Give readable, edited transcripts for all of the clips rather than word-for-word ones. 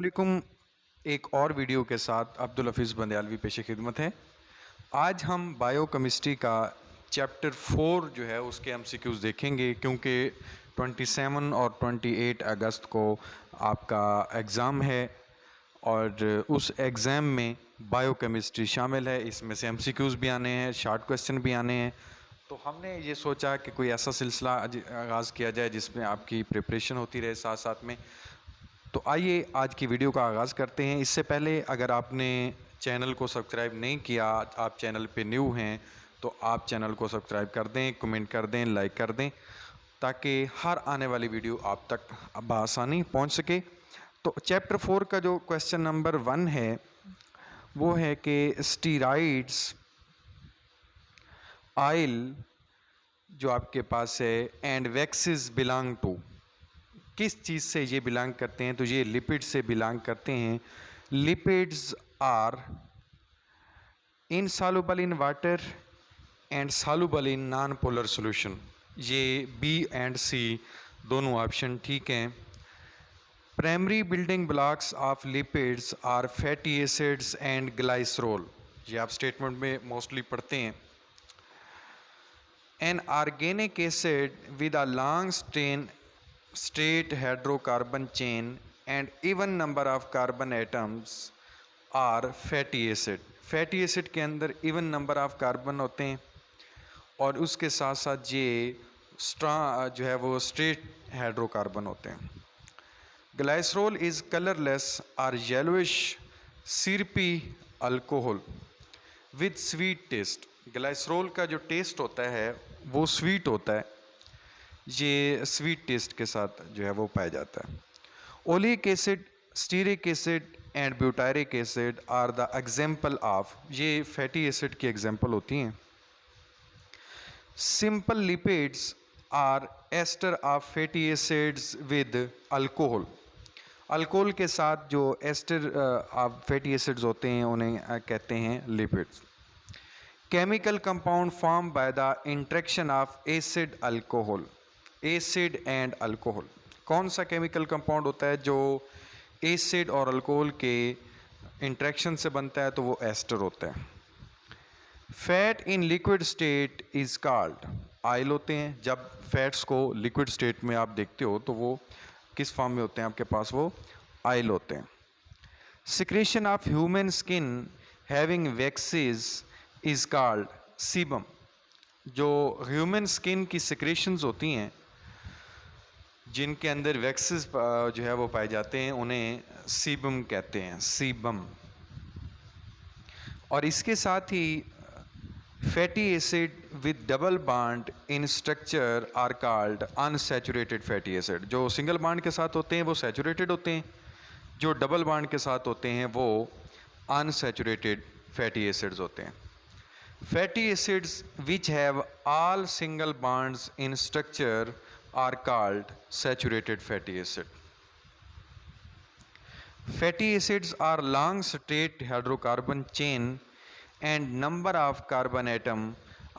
वालेकुम। एक और वीडियो के साथ अब्दुल हफीज़ बंदयालवी पेश खिदमत है। आज हम बायोकेमिस्ट्री का चैप्टर 4 जो है उसके एमसीक्यूज़ देखेंगे, क्योंकि 27 और 28 अगस्त को आपका एग्ज़ाम है और उस एग्ज़ाम में बायोकेमिस्ट्री शामिल है। इसमें से एमसीक्यूज़ भी आने हैं, शॉर्ट क्वेश्चन भी आने हैं। तो हमने ये सोचा कि कोई ऐसा सिलसिला आगाज़ किया जाए जिसमें आपकी प्रिपरेशन होती रहे साथ साथ में। तो आइए आज की वीडियो का आगाज़ करते हैं। इससे पहले अगर आपने चैनल को सब्सक्राइब नहीं किया, आप चैनल पे न्यू हैं, तो आप चैनल को सब्सक्राइब कर दें, कमेंट कर दें, लाइक कर दें, ताकि हर आने वाली वीडियो आप तक बआसानी पहुंच सके। तो चैप्टर 4 का जो क्वेश्चन नंबर 1 है वो है कि स्टीरॉइड्स ऑयल जो आपके पास है एंड वैक्सेस बिलोंग टू, किस चीज़ से ये बिलोंग करते हैं? तो ये लिपिड से बिलोंग करते हैं। Lipids are insoluble in water and soluble in non polar solution. ये बी एंड सी दोनों ऑप्शन ठीक हैं। Primary building blocks of lipids are fatty acids and glycerol. ये आप स्टेटमेंट में मोस्टली पढ़ते हैं। An organic acid with a long straight hydrocarbon chain and even number of carbon atoms are fatty acid। Fatty acid के अंदर even number of carbon होते हैं और उसके साथ साथ ये जो है वो स्ट्रेट हाइड्रोकार्बन होते हैं। ग्लाइसरोल इज़ कलरलेस और yellowish syrupy alcohol with sweet taste. Glycerol का जो टेस्ट होता है वो स्वीट होता है, ये स्वीट टेस्ट के साथ जो है वो पाया जाता है। Oleic acid, stearic acid and butyric acid are the example of, ये फैटी एसिड की एग्जाम्पल होती हैं। Simple lipids are ester of fatty acids with alcohol. Alcohol के साथ जो एस्टर ऑफ फैटी एसिड्स होते हैं उन्हें कहते हैं lipids. Chemical compound form by the interaction of acid alcohol, acid and alcohol. कौन सा केमिकल कंपाउंड होता है जो एसिड और अल्कोहल के इंट्रैक्शन से बनता है? तो वो एस्टर होता है। Fat in liquid state is called, oil होते हैं। जब फैट्स को लिक्विड स्टेट में आप देखते हो तो वो किस फॉर्म में होते हैं आपके पास? वो ऑयल होते हैं। Secretion of human skin having waxes is called sebum. जो ह्यूमन स्किन की सिक्रेशंस होती हैं जिनके अंदर वैक्सेस जो है वो पाए जाते हैं उन्हें सीबम कहते हैं, सीबम। और इसके साथ ही fatty acid with double bond in structure are called unsaturated fatty acid. जो सिंगल बॉन्ड के साथ होते हैं वो सैचुरेटेड होते हैं, जो डबल बॉन्ड के साथ होते हैं वो अनसैचुरेटेड फैटी एसिड्स होते हैं। Fatty acids which have all single bonds in structure are called saturated fatty acid। Fatty acids are long straight hydrocarbon chain and number of carbon atom।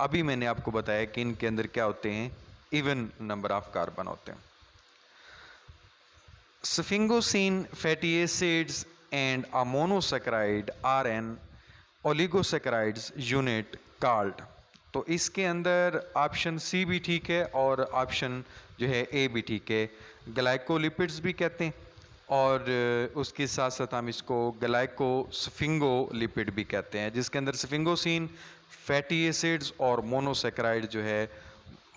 अभी मैंने आपको बताया कि इनके अंदर क्या होते हैं? इवन नंबर ऑफ कार्बन होते हैं। Sphingosine fatty acids and a monosaccharide are an oligosaccharides unit called। तो इसके अंदर ऑप्शन सी भी ठीक है और ऑप्शन जो है ए भी ठीक है। ग्लाइकोलिपिड्स भी कहते हैं और उसके साथ साथ हम इसको ग्लाइकोस्फिंगोलिपिड भी कहते हैं, जिसके अंदर स्फिंगोसिन फैटी एसिड्स और मोनोसेक्राइड जो है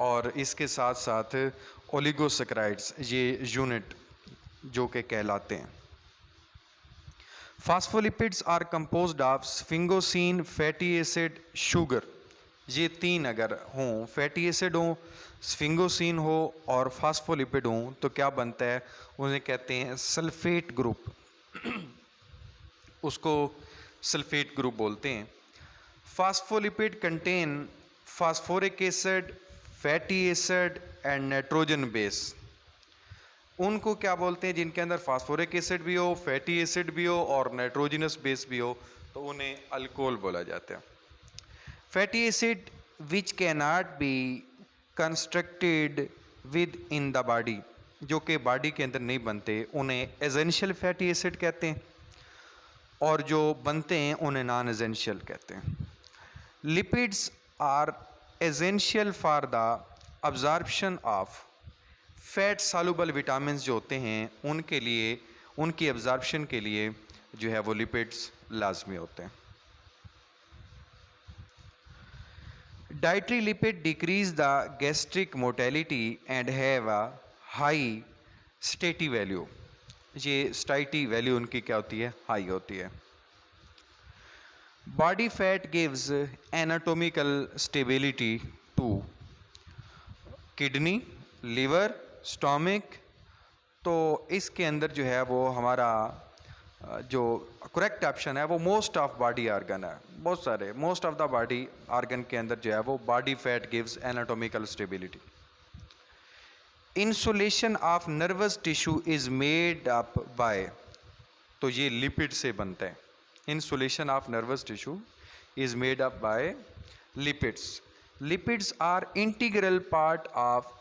और इसके साथ साथ ओलिगोसेक्राइड्स ये यूनिट जो कि कहलाते हैं। Phospholipids are composed of sphingosine fatty acid sugar. ये तीन अगर हों, फैटी एसिड हो, स्फिंगोसिन हो और फास्फोलिपिड हो, तो क्या बनता है? उन्हें कहते हैं सल्फेट ग्रुप। उसको सल्फेट ग्रुप बोलते हैं। Phospholipid contain phosphoric acid, fatty acid and nitrogen base. उनको क्या बोलते हैं? जिनके अंदर फास्फोरिक एसिड भी हो, फैटी एसिड भी हो और नाइट्रोजनस बेस भी हो, तो उन्हें अल्कोहल बोला जाता है। Fatty acid which can not be constructed with in the body. जो कि बॉडी के अंदर नहीं बनते उन्हें एसेंशियल फैटी एसिड कहते हैं, और जो बनते हैं उन्हें नॉन एसेंशियल कहते हैं। Lipids are essential for the absorption of fat soluble vitamin जो होते हैं उनके लिए, उनकी एब्जॉर्प्शन के लिए जो है वो लिपिड्स लाजमी होते हैं। Dietary lipid decrease the gastric motility and have a high satiety value. ये स्टाइटी वैल्यू उनकी क्या होती है? हाई होती है। Body fat gives anatomical stability to kidney, liver, stomach. तो इसके अंदर जो है वो हमारा जो करेक्ट ऑप्शन है वो मोस्ट ऑफ बॉडी ऑर्गन है। बहुत सारे most of the body organ के अंदर जो है वो body fat gives anatomical stability. Insulation of nervous tissue is made up by, तो ये लिपिड से बनता है। Insulation of nervous tissue is made up by lipids. Lipids are integral part of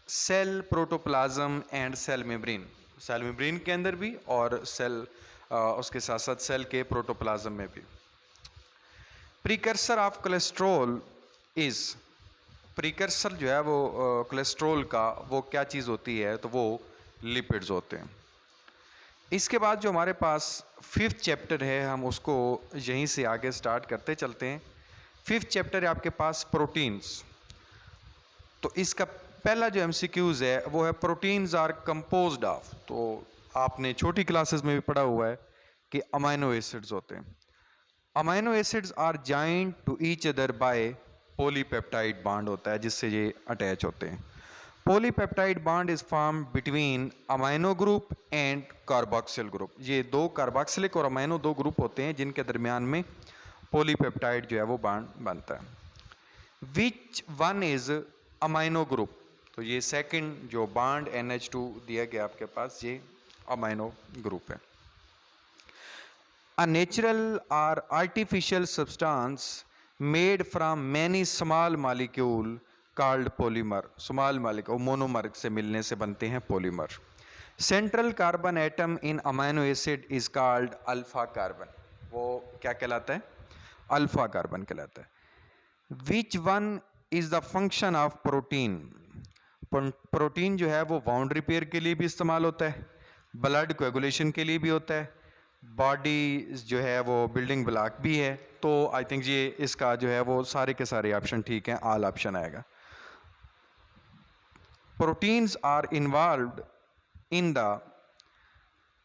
cell protoplasm and cell membrane. Cell membrane के अंदर भी और cell उसके साथ साथ सेल के प्रोटोप्लाज्म में भी। Precursor of cholesterol is, precursor जो है वो कोलेस्ट्रॉल का वो क्या चीज़ होती है? तो वो लिपिड्स होते हैं। इसके बाद जो हमारे पास 5th चैप्टर है हम उसको यहीं से आगे स्टार्ट करते चलते हैं। 5th चैप्टर है आपके पास प्रोटीन्स। तो इसका पहला जो MCQs है वो है प्रोटीन्स आर कंपोज्ड ऑफ, तो आपने छोटी क्लासेस में भी पढ़ा हुआ है कि अमाइनो एसिड्स होते हैं। Amino acids are joined to each other by polypeptide bond होता है जिससे ये अटैच होते हैं। Polypeptide bond is form between amino group and carboxyl group. ये दो कार्बोक्सिलिक और अमाइनो दो ग्रुप होते हैं जिनके दरमियान में पॉलीपेप्टाइड जो है वो बॉन्ड बनता है। Which one is amino group, तो ये सेकंड जो बॉन्ड NH2 दिया गया आपके पास ये अमाइनो ग्रुप है। अ नेचुरल और artificial substance made from many small molecule called polymer. Small molecule monomer से मिलने से बनते हैं polymer. Central carbon atom in amino acid is called alpha carbon. वो क्या कहलाता है? अल्फा कार्बन कहलाता है। Which one is the function of protein. Protein जो है वो बाउंड रिपेयर के लिए भी इस्तेमाल होता है, ब्लड कोएगुलेशन के लिए भी होता है, बॉडी जो है वो बिल्डिंग ब्लॉक भी है। तो आई थिंक ये इसका जो है वो सारे के सारे ऑप्शन ठीक हैं, ऑल ऑप्शन आएगा। Proteins are involved in the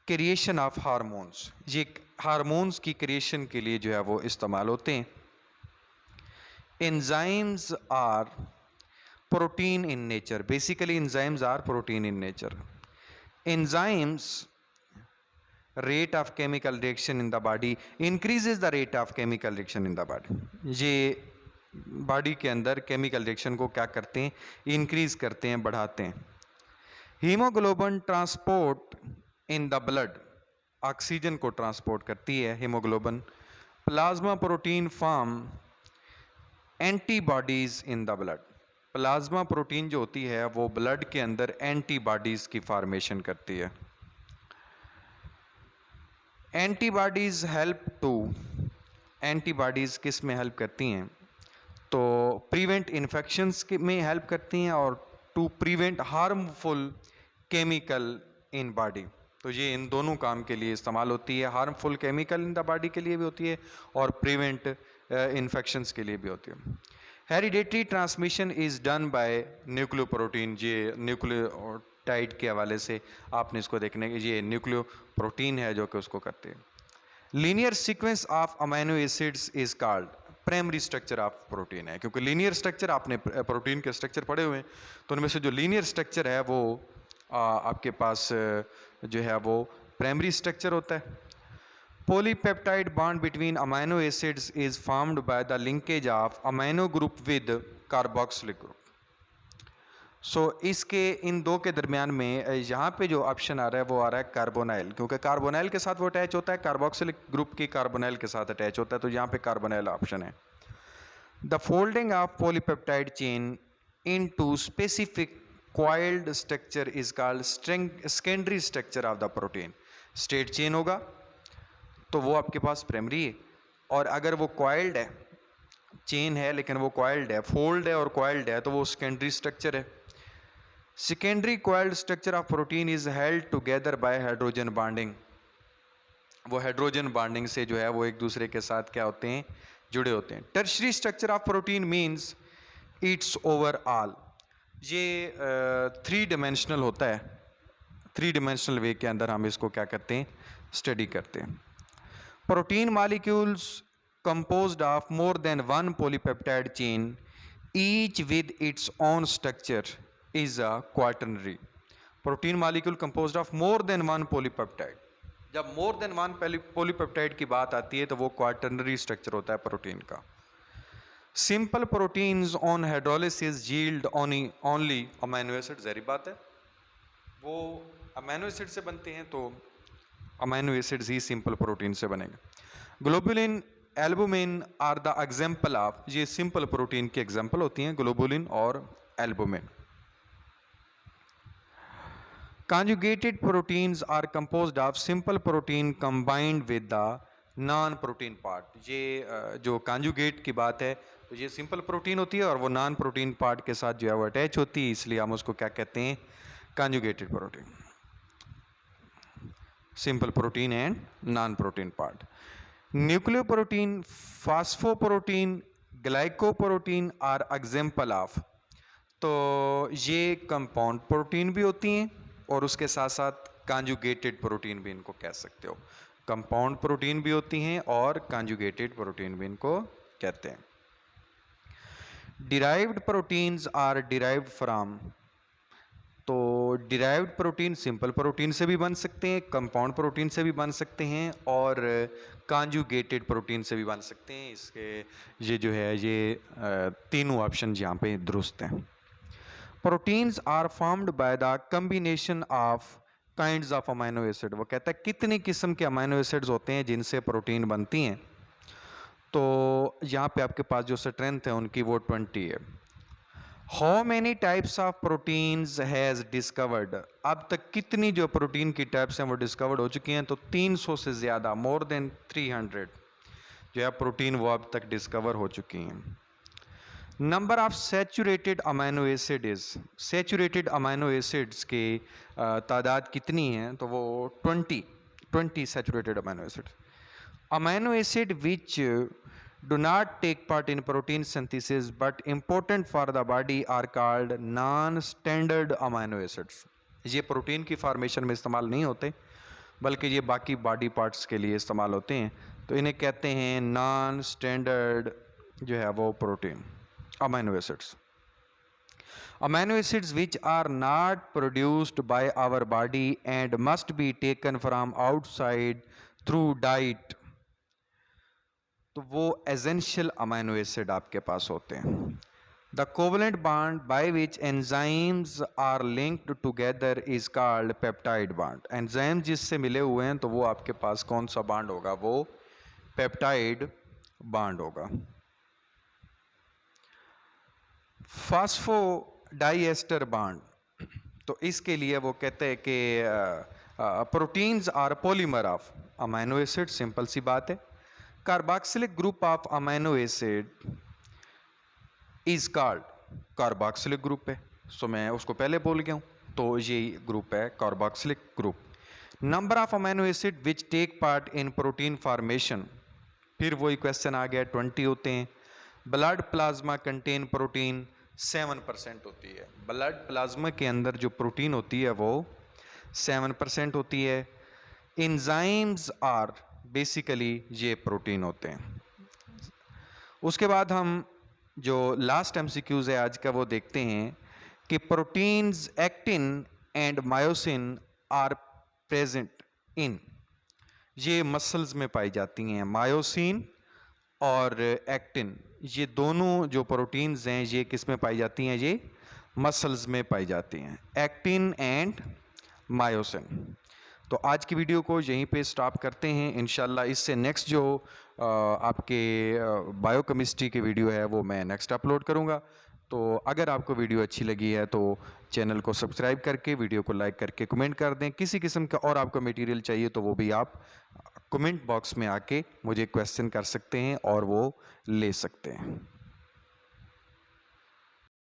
creation of hormones. ये हार्मोन्स की क्रिएशन के लिए जो है वो इस्तेमाल होते हैं। Enzymes are protein in nature. Basically enzymes are protein in nature. Enzymes rate of chemical reaction in the body increases the rate of chemical reaction in the body. ये बॉडी के अंदर केमिकल रिएक्शन को क्या करते हैं? Increase करते हैं, बढ़ाते हैं। Haemoglobin transport in the blood, oxygen को ट्रांसपोर्ट करती है haemoglobin. Plasma protein form antibodies in the blood. Plasma protein जो होती है वो ब्लड के अंदर एंटीबॉडीज़ की फॉर्मेशन करती है। एंटीबॉडीज़ हेल्प टू, एंटीबॉडीज़ किस में हेल्प करती हैं? तो प्रिवेंट इन्फेक्शंस में हेल्प करती हैं और to prevent harmful chemical in body. तो ये इन दोनों काम के लिए इस्तेमाल होती है। Harmful chemical in the body के लिए भी होती है और प्रिवेंट इन्फेक्शंस के लिए भी होती है। Hereditary transmission is done by nucleoprotein. ये न्यूक्लियोटाइड के हवाले से आपने इसको देखने के, ये न्यूक्लियोप्रोटीन है जो कि उसको करते हैं। Linear sequence of amino acids is called, primary structure of protein है, क्योंकि लीनियर स्ट्रक्चर आपने प्रोटीन के स्ट्रक्चर पढ़े हुए हैं, तो उनमें से जो लीनियर स्ट्रक्चर है वो आपके पास जो है वो प्राइमरी स्ट्रक्चर होता है। Polypeptide bond between amino acids is formed by the linkage of amino group with carboxylic group. So इसके इन दो के दरमियान में यहाँ पे जो ऑप्शन आ रहा है वो आ रहा है कार्बोनाइल, क्योंकि कार्बोनाइल के साथ वो अटैच होता है, कार्बोक्सिलिक ग्रुप की कार्बोनाइल के साथ अटैच होता है, तो यहाँ पे कार्बोनाइल ऑप्शन है। The folding of polypeptide chain into specific coiled structure is called secondary structure of the protein. Straight chain होगा तो वो आपके पास प्राइमरी है, और अगर वो कॉइल्ड है, चेन है लेकिन वो कॉइल्ड है, फोल्ड है और कॉइल्ड है, तो वो सेकेंडरी स्ट्रक्चर है। Secondary coiled structure of protein is held together by hydrogen bonding. वो हाइड्रोजन बॉन्डिंग से जो है वो एक दूसरे के साथ क्या होते हैं, जुड़े होते हैं। Tertiary structure of protein means it's overall, ये 3 डायमेंशनल होता है, 3 डायमेंशनल वे के अंदर हम इसको क्या करते हैं, स्टडी करते हैं। Protein molecules composed of more than one polypeptide chain, each with its own structure, is a quaternary. Protein molecule composed of more than one polypeptide, जब मोर देन वन पोलीपेप्टाइड की बात आती है तो वो क्वाटर्नरी स्ट्रक्चर होता है protein का। Simple proteins on hydrolysis yield only amino acid, जहरी बात है, वो अमीनो एसिड से बनते हैं तो अमीनो एसिड्स ही सिंपल प्रोटीन से बनेंगे। Globulin, albumin are the example of, ये सिंपल प्रोटीन की एग्जाम्पल होती हैं, ग्लोबुलिन और albumin. Conjugated proteins are composed of simple protein combined with the non protein part. ये जो कॉन्जुगेट की बात है तो ये सिंपल प्रोटीन होती है और वो नॉन प्रोटीन पार्ट के साथ जो है वो अटैच होती है, इसलिए हम उसको क्या कहते हैं, conjugated protein. Simple protein and non protein part. Nucleoprotein, phosphoprotein, glycoprotein are example of, तो ये कंपाउंड प्रोटीन भी होती हैं और उसके साथ साथ कॉन्जुगेटेड प्रोटीन भी इनको कह सकते हो। कंपाउंड प्रोटीन भी होती हैं और कॉन्जुगेटेड प्रोटीन भी इनको कहते हैं। Derived proteins are derived from, तो डिराइव्ड प्रोटीन सिंपल प्रोटीन से भी बन सकते हैं, कंपाउंड प्रोटीन से भी बन सकते हैं और कॉन्जुगेटेड प्रोटीन से भी बन सकते हैं। इसके ये जो है ये तीनों ऑप्शन यहाँ पे दुरुस्त हैं। Proteins are formed by the combination of kinds of amino acid, वो कहता है कितनी किस्म के अमीनो एसिड्स होते हैं जिनसे प्रोटीन बनती हैं, तो यहाँ पे आपके पास जो स्ट्रेंथ है उनकी वो 20 है। How many types of proteins has discovered, अब तक कितनी जो प्रोटीन की टाइप्स हैं वो डिस्कवर्ड हो चुकी हैं, तो 300 से ज़्यादा, मोर देन 300 जो है प्रोटीन वो अब तक डिस्कवर हो चुकी हैं। Number of saturated amino acid is, saturated amino acids की तादाद कितनी है, तो वो 20 saturated amino acid. Amino acid which do not take part in protein synthesis but important for the body are called non-standard amino acids। ये protein की formation में इस्तेमाल नहीं होते बल्कि ये बाकी बॉडी पार्ट्स के लिए इस्तेमाल होते हैं, तो इन्हें कहते हैं नॉन स्टैंडर्ड जो है वो protein amino acids. Amino acids which are not produced by our body and must be taken from outside through diet, तो वो एसेंशियल अमीनो एसिड आपके पास होते हैं। The covalent bond by which enzymes are linked together is called peptide bond. Enzyme जिससे मिले हुए हैं तो वो आपके पास कौन सा बॉन्ड होगा, वो पेप्टाइड बॉन्ड होगा। फास्फोडाइएस्टर बॉन्ड, तो इसके लिए वो कहते हैं कि proteins are polymer of amino acid, simple सी बात है। Carboxylic group of amino acid is called, carboxylic group है, सो मैं उसको पहले बोल गया हूँ, तो ये ग्रुप है carboxylic group. Number of amino acid which take part in protein formation, फिर वही क्वेश्चन आ गया, 20 होते हैं। ब्लड प्लाज्मा कंटेन प्रोटीन 7% होती है, ब्लड प्लाज्मा के अंदर जो प्रोटीन होती है वो 7% होती है। एंजाइम्स आर, बेसिकली ये प्रोटीन होते हैं। उसके बाद हम जो लास्ट एमसीक्यूज है आज का वो देखते हैं कि proteins actin and myosin are present in, ये मसल्स में पाई जाती हैं। मायोसिन और एक्टिन ये दोनों जो प्रोटीन्स हैं ये किस में पाई जाती हैं, ये मसल्स में पाई जाती हैं, एक्टिन एंड मायोसिन। तो आज की वीडियो को यहीं पे स्टॉप करते हैं। इंशाल्लाह इससे नेक्स्ट जो आपके बायोकेमिस्ट्री की वीडियो है वो मैं नेक्स्ट अपलोड करूँगा। तो अगर आपको वीडियो अच्छी लगी है तो चैनल को सब्सक्राइब करके, वीडियो को लाइक करके कमेंट कर दें। किसी किस्म का और आपको मटेरियल चाहिए तो वो भी आप कमेंट बॉक्स में आके मुझे क्वेश्चन कर सकते हैं और वो ले सकते हैं।